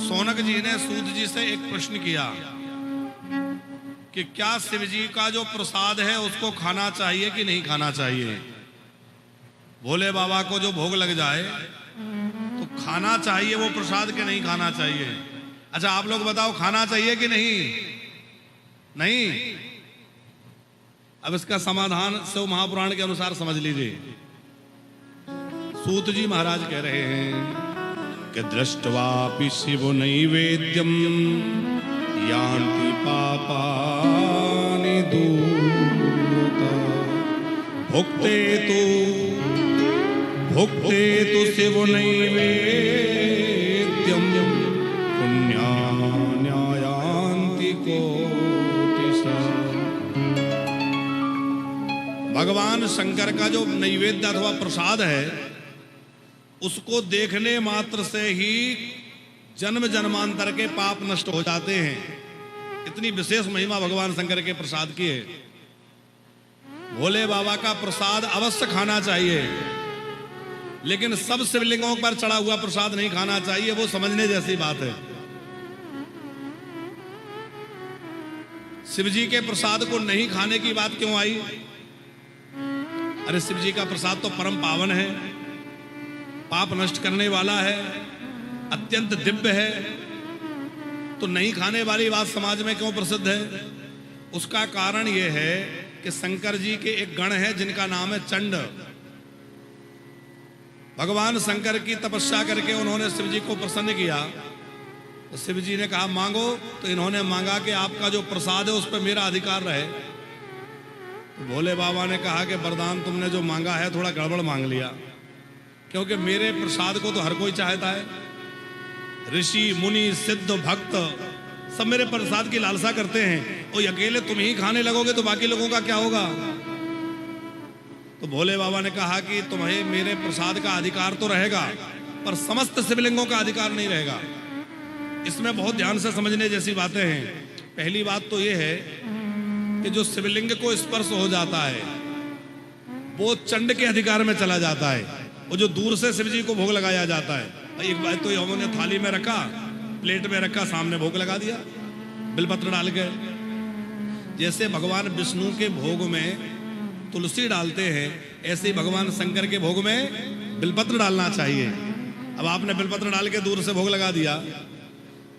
शौनक जी ने सूत जी से एक प्रश्न किया कि क्या शिव जी का जो प्रसाद है उसको खाना चाहिए कि नहीं खाना चाहिए। भोले बाबा को जो भोग लग जाए तो खाना चाहिए वो प्रसाद के नहीं खाना चाहिए। अच्छा आप लोग बताओ खाना चाहिए कि नहीं? नहीं। अब इसका समाधान शिव महापुराण के अनुसार समझ लीजिए। सूत जी महाराज कह रहे हैं कि दृष्टवापि शिव नैवेद्यम यान्ति पापानि दूरता भुक्ते तो शिव नैवेद्यम पुण्यान्यायान्ति कोटिशः। भगवान शंकर का जो नैवेद्य अथवा प्रसाद है उसको देखने मात्र से ही जन्म जन्मांतर के पाप नष्ट हो जाते हैं। इतनी विशेष महिमा भगवान शंकर के प्रसाद की है। भोले बाबा का प्रसाद अवश्य खाना चाहिए, लेकिन सब शिवलिंगों पर चढ़ा हुआ प्रसाद नहीं खाना चाहिए। वो समझने जैसी बात है। शिव जी के प्रसाद को नहीं खाने की बात क्यों आई? अरे शिव जी का प्रसाद तो परम पावन है, पाप नष्ट करने वाला है, अत्यंत दिव्य है, तो नहीं खाने वाली बात समाज में क्यों प्रसिद्ध है? उसका कारण यह है कि शंकर जी के एक गण है जिनका नाम है चंड। भगवान शंकर की तपस्या करके उन्होंने शिव जी को प्रसन्न किया। तो शिव जी ने कहा मांगो, तो इन्होंने मांगा कि आपका जो प्रसाद है उस पर मेरा अधिकार रहे। तो भोले बाबा ने कहा कि वरदान तुमने जो मांगा है थोड़ा गड़बड़ मांग लिया, क्योंकि मेरे प्रसाद को तो हर कोई चाहता है। ऋषि मुनि सिद्ध भक्त सब मेरे प्रसाद की लालसा करते हैं, और अकेले तुम ही खाने लगोगे तो बाकी लोगों का क्या होगा? तो भोले बाबा ने कहा कि तुम्हें मेरे प्रसाद का अधिकार तो रहेगा, पर समस्त शिवलिंगों का अधिकार नहीं रहेगा। इसमें बहुत ध्यान से समझने जैसी बातें हैं। पहली बात तो यह है कि जो शिवलिंग को स्पर्श हो जाता है वो चंड के अधिकार में चला जाता है, और जो दूर से शिव जी को भोग लगाया जाता है। एक बार तो हमने थाली में रखा, प्लेट में रखा, सामने भोग लगा दिया बिलपत्र डाल के। जैसे भगवान विष्णु के भोग में तुलसी डालते हैं, ऐसे ही भगवान शंकर के भोग में बिलपत्र डालना चाहिए। अब आपने बिलपत्र डाल के दूर से भोग लगा दिया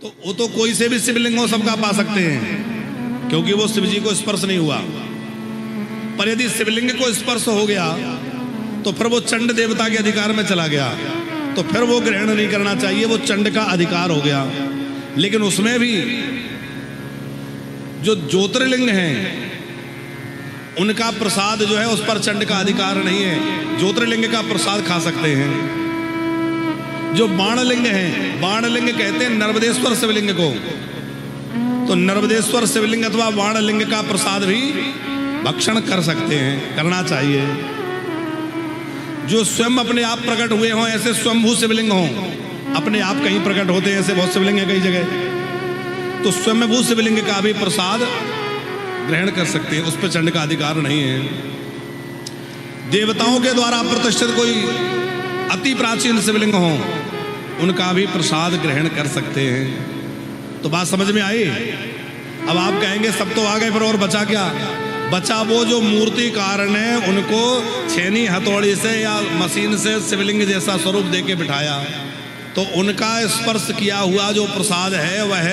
तो वो तो कोई से भी शिवलिंग सबका पा सकते हैं, क्योंकि वो शिव जी को स्पर्श नहीं हुआ। पर यदि शिवलिंग को स्पर्श हो गया तो फिर वो चंड देवता के अधिकार में चला गया, तो फिर वो ग्रहण नहीं करना चाहिए, वो चंड का अधिकार हो गया। लेकिन उसमें भी जो ज्योतिर्लिंग हैं उनका प्रसाद जो है उस पर चंड का अधिकार नहीं है। ज्योतिर्लिंग का प्रसाद खा सकते हैं। जो बाणलिंग हैं, बाणलिंग कहते हैं नर्मदेश्वर शिवलिंग को, तो नर्मदेश्वर शिवलिंग अथवा बाणलिंग का प्रसाद भी भक्षण कर सकते हैं, करना चाहिए। जो स्वयं अपने आप प्रकट हुए हों, ऐसे स्वयंभू शिवलिंग हों, अपने आप कहीं प्रकट होते हैं, ऐसे बहुत शिवलिंग है कई जगह, तो स्वयंभू शिवलिंग का भी प्रसाद ग्रहण कर सकते हैं, उस पर चंड का अधिकार नहीं है। देवताओं के द्वारा प्रतिष्ठित कोई अति प्राचीन शिवलिंग हो, उनका भी प्रसाद ग्रहण कर सकते हैं। तो बात समझ में आई? अब आप कहेंगे सब तो आ गए, पर और बचा क्या? बचा वो जो मूर्तिकार ने उनको छेनी हथौड़ी से या मशीन से शिवलिंग जैसा स्वरूप देके बिठाया, तो उनका स्पर्श किया हुआ जो प्रसाद है वह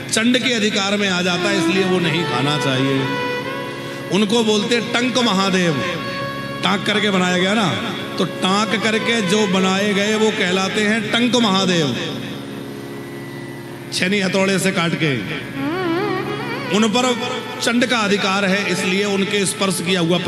चंड के अधिकार में आ जाता है, इसलिए वो नहीं खाना चाहिए। उनको बोलते टंक महादेव, टाँक करके बनाया गया ना, तो टाँक करके जो बनाए गए वो कहलाते हैं टंक महादेव। छेनी हथौड़े से काट के उन पर चंड का अधिकार है, इसलिए उनके स्पर्श किया हुआ